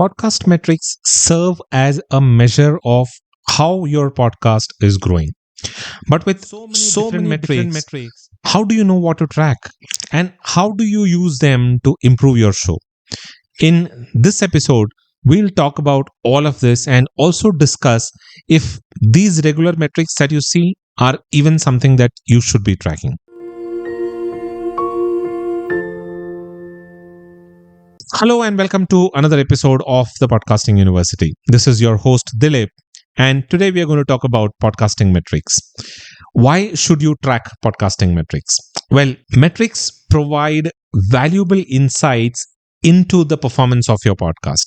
Podcast metrics serve as a measure of how your podcast is growing. But with so many different metrics, how do you know what to track? And how do you use them to improve your show? In this episode, we'll talk about all of this and also discuss if these regular metrics that you see are even something that you should be tracking. Hello and welcome to another episode of the Podcasting University. This is your host Dilip, and today we are going to talk about podcasting metrics. Why should you track podcasting metrics? Well, metrics provide valuable insights into the performance of your podcast,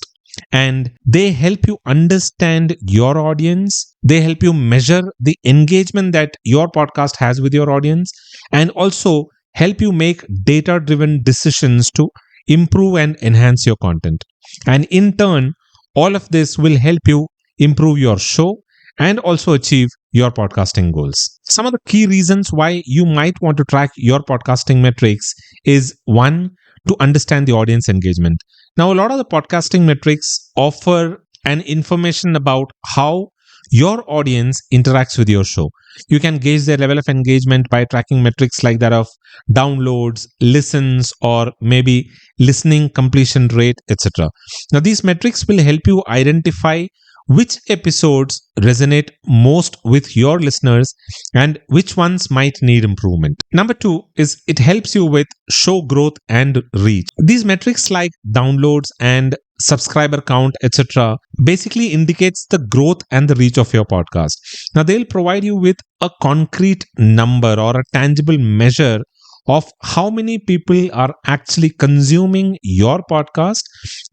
and they help you understand your audience. They help you measure the engagement that your podcast has with your audience, and also help you make data-driven decisions to improve and enhance your content. And in turn, all of this will help you improve your show and also achieve your podcasting goals. Some of the key reasons why you might want to track your podcasting metrics is one, to understand the audience engagement. Now, a lot of the podcasting metrics offer an information about how your audience interacts with your show. You can gauge their level of engagement by tracking metrics like that of downloads, listens, or maybe listening completion rate, etc. Now, these metrics will help you identify which episodes resonate most with your listeners and which ones might need improvement. Number two is it helps you with show growth and reach. These metrics like downloads and subscriber count, etc., basically indicates the growth and the reach of your podcast. Now, they'll provide you with a concrete number or a tangible measure of how many people are actually consuming your podcast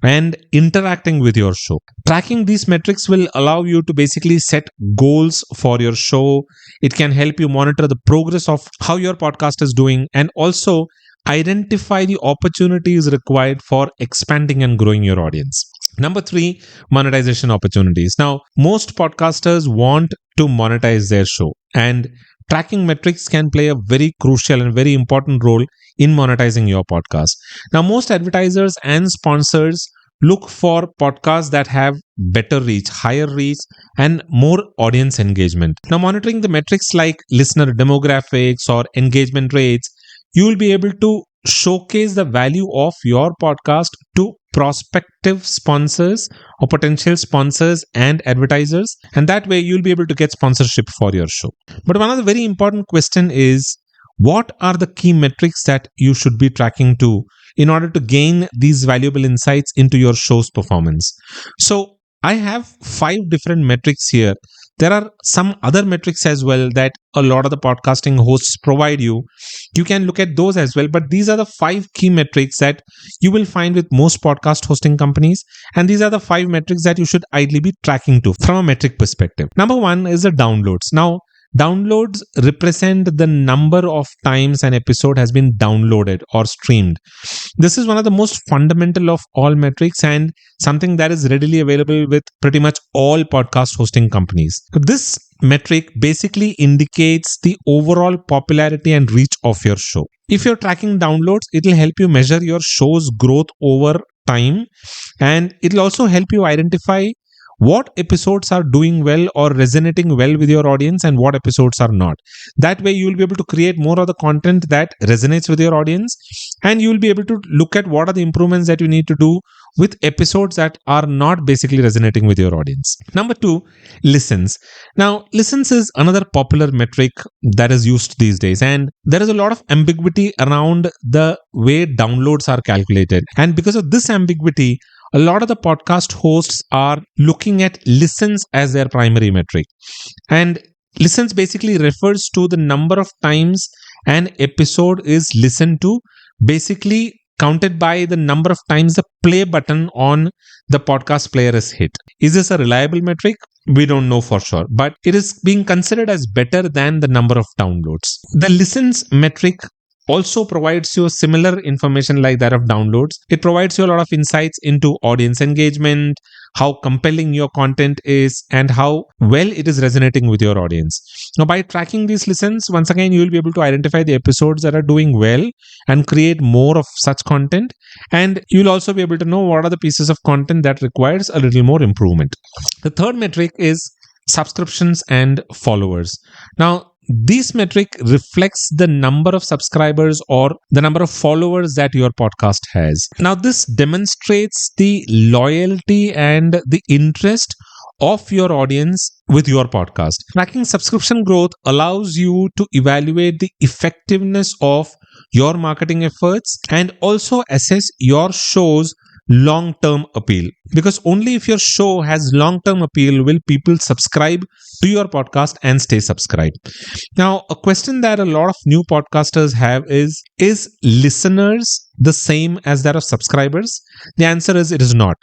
and interacting with your show. Tracking these metrics will allow you to basically set goals for your show. It can help you monitor the progress of how your podcast is doing and also identify the opportunities required for expanding and growing your audience. Number three, monetization opportunities. Now, most podcasters want to monetize their show, and tracking metrics can play a very crucial and very important role in monetizing your podcast. Now, most advertisers and sponsors look for podcasts that have better reach, higher reach, and more audience engagement. Now, monitoring the metrics like listener demographics or engagement rates, you will be able to showcase the value of your podcast to prospective sponsors or potential sponsors and advertisers, and that way you'll be able to get sponsorship for your show. But one of the very important question is, what are the key metrics that you should be tracking to in order to gain these valuable insights into your show's performance? So I have 5 different metrics here. There are some other metrics as well that a lot of the podcasting hosts provide you. You can look at those as well, but these are the 5 key metrics that you will find with most podcast hosting companies. And these are the 5 metrics that you should ideally be tracking to from a metric perspective. Number 1 is the downloads. Now, downloads represent the number of times an episode has been downloaded or streamed. This is one of the most fundamental of all metrics and something that is readily available with pretty much all podcast hosting companies. This metric basically indicates the overall popularity and reach of your show. If you're tracking downloads, it will help you measure your show's growth over time, and it will also help you identify what episodes are doing well or resonating well with your audience and what episodes are not. That way, you will be able to create more of the content that resonates with your audience, and you will be able to look at what are the improvements that you need to do with episodes that are not basically resonating with your audience. Number 2, listens. Now, listens is another popular metric that is used these days, and there is a lot of ambiguity around the way downloads are calculated. And because of this ambiguity, a lot of the podcast hosts are looking at listens as their primary metric. And listens basically refers to the number of times an episode is listened to, basically counted by the number of times the play button on the podcast player is hit. Is this a reliable metric? We don't know for sure, but it is being considered as better than the number of downloads. The listens metric also provides you similar information like that of downloads. It provides you a lot of insights into audience engagement, how compelling your content is, and how well it is resonating with your audience. Now, by tracking these listens, once again, you will be able to identify the episodes that are doing well and create more of such content. And you'll also be able to know what are the pieces of content that requires a little more improvement. The third metric is subscriptions and followers. Now, this metric reflects the number of subscribers or the number of followers that your podcast has. Now, this demonstrates the loyalty and the interest of your audience with your podcast. Tracking subscription growth allows you to evaluate the effectiveness of your marketing efforts and also assess your show's long-term appeal, because only if your show has long-term appeal will people subscribe to your podcast and stay subscribed. Now, a question that a lot of new podcasters have is listeners the same as that of subscribers? The answer is it is not.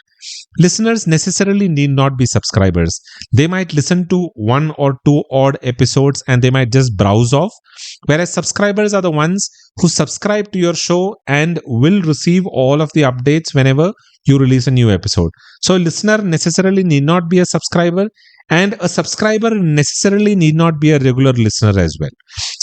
Listeners necessarily need not be subscribers. They might listen to one or two odd episodes and they might just browse off, whereas subscribers are the ones who subscribe to your show and will receive all of the updates whenever you release a new episode. So a listener necessarily need not be a subscriber, and a subscriber necessarily need not be a regular listener as well.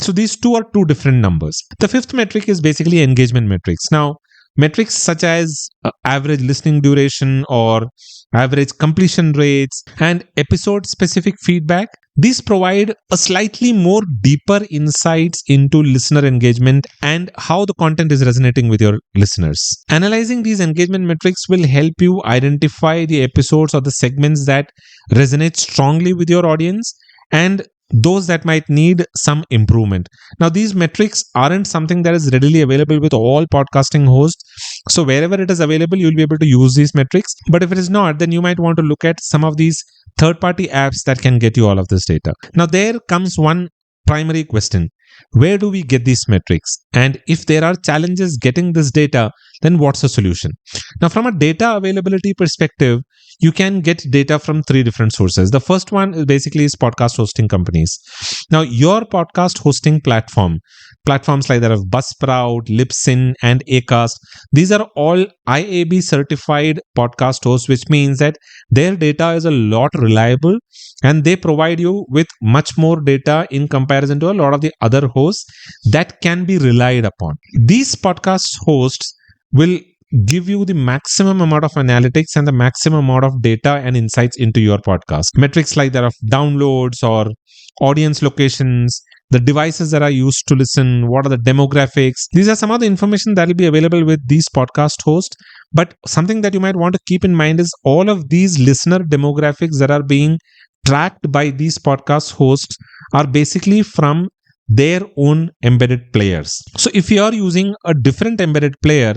So these two are two different numbers. The fifth metric is basically engagement metrics. Now, metrics such as average listening duration or average completion rates and episode specific feedback, these provide a slightly more deeper insights into listener engagement and how the content is resonating with your listeners. Analyzing these engagement metrics will help you identify the episodes or the segments that resonate strongly with your audience and those that might need some improvement. Now, these metrics aren't something that is readily available with all podcasting hosts. So wherever it is available, you'll be able to use these metrics. But if it is not, then you might want to look at some of these third-party apps that can get you all of this data. Now, there comes one primary question. Where do we get these metrics? And if there are challenges getting this data, then what's the solution? Now, from a data availability perspective, you can get data from three different sources. The first one is basically podcast hosting companies. Now, your podcast hosting platforms like that of Buzzsprout, Libsyn, and Acast, these are all IAB certified podcast hosts, which means that their data is a lot reliable and they provide you with much more data in comparison to a lot of the other hosts that can be relied upon. These podcast hosts will give you the maximum amount of analytics and the maximum amount of data and insights into your podcast. Metrics like that of downloads or audience locations, the devices that are used to listen, what are the demographics. These are some of the information that will be available with these podcast hosts. But something that you might want to keep in mind is all of these listener demographics that are being tracked by these podcast hosts are basically from their own embedded players. So if you are using a different embedded player,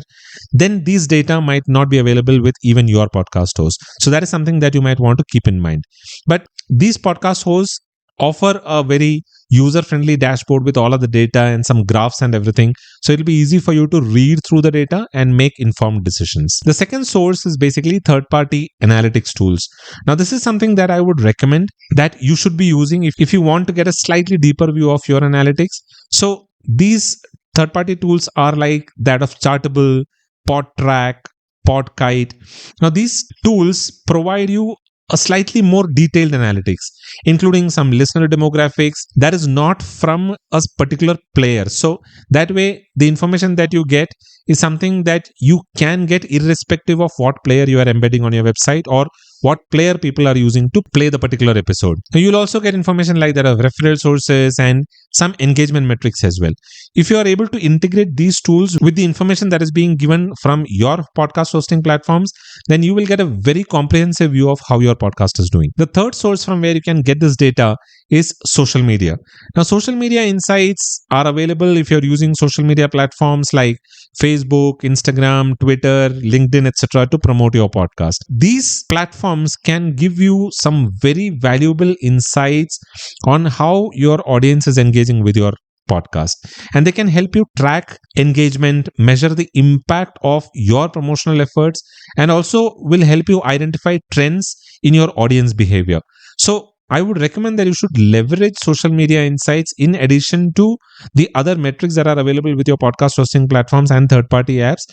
then these data might not be available with even your podcast host. So that is something that you might want to keep in mind. But these podcast hosts offer a very user-friendly dashboard with all of the data and some graphs and everything. So it'll be easy for you to read through the data and make informed decisions. The second source is basically third-party analytics tools. Now, this is something that I would recommend that you should be using if you want to get a slightly deeper view of your analytics. So these third-party tools are like that of Chartable, PodTrack, PodKite. Now, these tools provide you a slightly more detailed analytics, including some listener demographics that is not from a particular player. So that way, the information that you get is something that you can get irrespective of what player you are embedding on your website or what player people are using to play the particular episode. Now, you'll also get information like that of referral sources and some engagement metrics as well. If you are able to integrate these tools with the information that is being given from your podcast hosting platforms, then you will get a very comprehensive view of how your podcast is doing. The third source from where you can get this data is social media. Now, social media insights are available if you're using social media platforms like Facebook, Instagram, Twitter, LinkedIn, etc. to promote your podcast. These platforms can give you some very valuable insights on how your audience is engaging with your podcast, and they can help you track engagement, measure the impact of your promotional efforts, and also will help you identify trends in your audience behavior. So I would recommend that you should leverage social media insights in addition to the other metrics that are available with your podcast hosting platforms and third party apps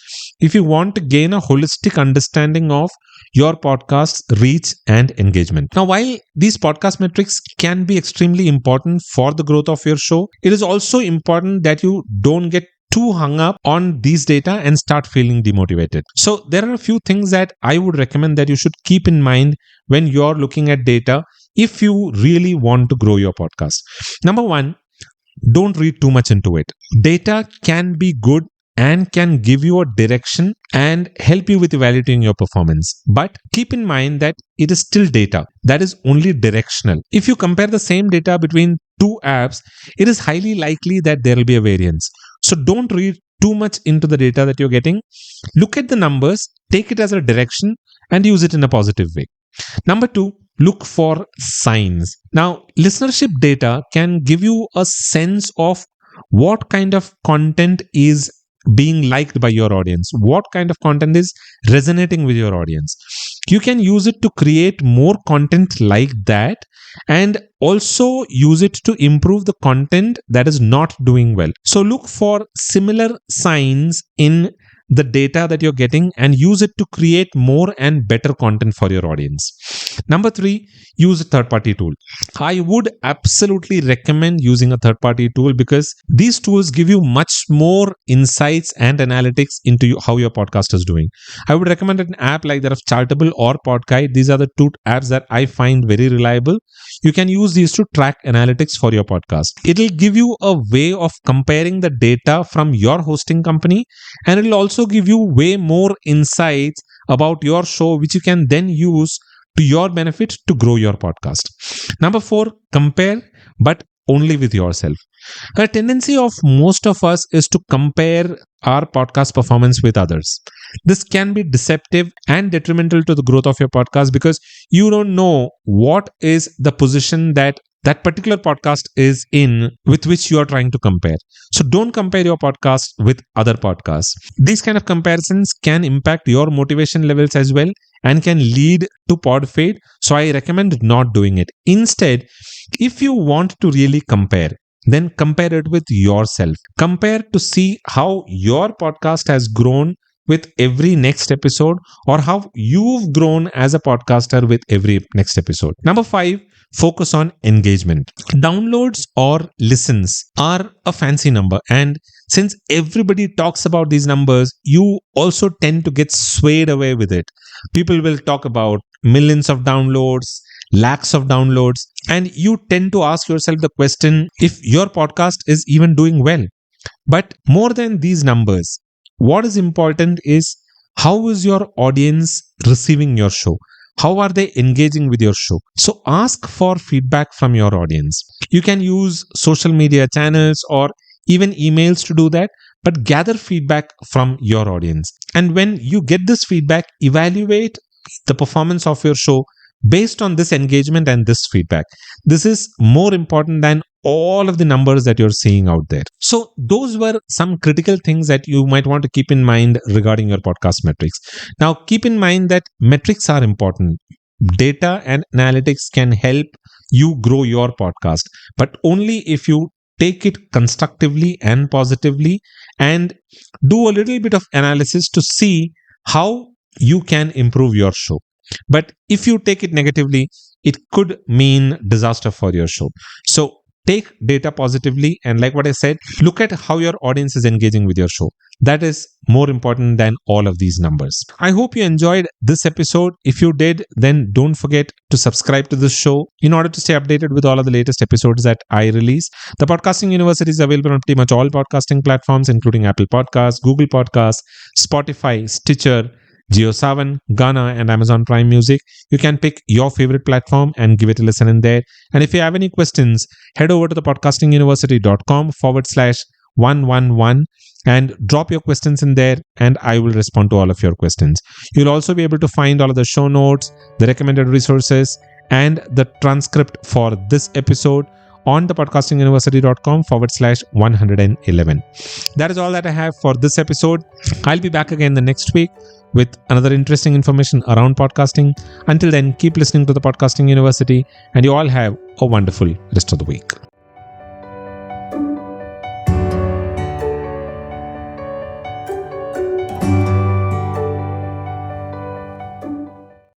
if you want to gain a holistic understanding of your podcast's reach and engagement. Now, while these podcast metrics can be extremely important for the growth of your show, it is also important that you don't get too hung up on these data and start feeling demotivated. So there are a few things that I would recommend that you should keep in mind when you're looking at data if you really want to grow your podcast. Number one, don't read too much into it. Data can be good and can give you a direction and help you with evaluating your performance. But keep in mind that it is still data. That is only directional. If you compare the same data between two apps, it is highly likely that there will be a variance. So don't read too much into the data that you're getting. Look at the numbers, take it as a direction, and use it in a positive way. Number two, look for signs. Now, listenership data can give you a sense of what kind of content is being liked by your audience, what kind of content is resonating with your audience. You can use it to create more content like that and also use it to improve the content that is not doing well. So look for similar signs in the data that you're getting and use it to create more and better content for your audience. Number three, use a third-party tool. I would absolutely recommend using a third-party tool because these tools give you much more insights and analytics into how your podcast is doing. I would recommend an app like that of Chartable or Podguide. These are the two apps that I find very reliable. You can use these to track analytics for your podcast. It'll give you a way of comparing the data from your hosting company, and it'll also give you way more insights about your show, which you can then use to your benefit to grow your podcast. Number four, compare, but only with yourself. A tendency of most of us is to compare our podcast performance with others. This can be deceptive and detrimental to the growth of your podcast because you don't know what is the position that particular podcast is in with which you are trying to compare. So don't compare your podcast with other podcasts. These kind of comparisons can impact your motivation levels as well and can lead to pod fade. So I recommend not doing it. Instead, if you want to really compare, then compare it with yourself. Compare to see how your podcast has grown with every next episode or how you've grown as a podcaster with every next episode. Number five, focus on engagement. Downloads or listens are a fancy number, and since everybody talks about these numbers, you also tend to get swayed away with it. People will talk about millions of downloads, lakhs of downloads, and you tend to ask yourself the question if your podcast is even doing well. But more than these numbers, what is important is how is your audience receiving your show? How are they engaging with your show? So ask for feedback from your audience. You can use social media channels or even emails to do that, but gather feedback from your audience. And when you get this feedback, evaluate the performance of your show based on this engagement and this feedback. This is more important than all of the numbers that you're seeing out there. So those were some critical things that you might want to keep in mind regarding your podcast metrics. Now, keep in mind that metrics are important. Data and analytics can help you grow your podcast, but only if you take it constructively and positively and do a little bit of analysis to see how you can improve your show. But if you take it negatively, it could mean disaster for your show. So take data positively, and like what I said, look at how your audience is engaging with your show. That is more important than all of these numbers. I hope you enjoyed this episode. If you did, then don't forget to subscribe to this show in order to stay updated with all of the latest episodes that I release. The Podcasting University is available on pretty much all podcasting platforms, including Apple Podcasts, Google Podcasts, Spotify, Stitcher, JioSaavn, Gaana, and Amazon Prime Music. You can pick your favorite platform and give it a listen in there. And if you have any questions, head over to the podcastinguniversity.com/111 and drop your questions in there, and I will respond to all of your questions. You'll also be able to find all of the show notes, the recommended resources, and the transcript for this episode on thepodcastinguniversity.com/111. That is all that I have for this episode. I'll be back again the next week with another interesting information around podcasting. Until then, keep listening to the Podcasting University, and you all have a wonderful rest of the week.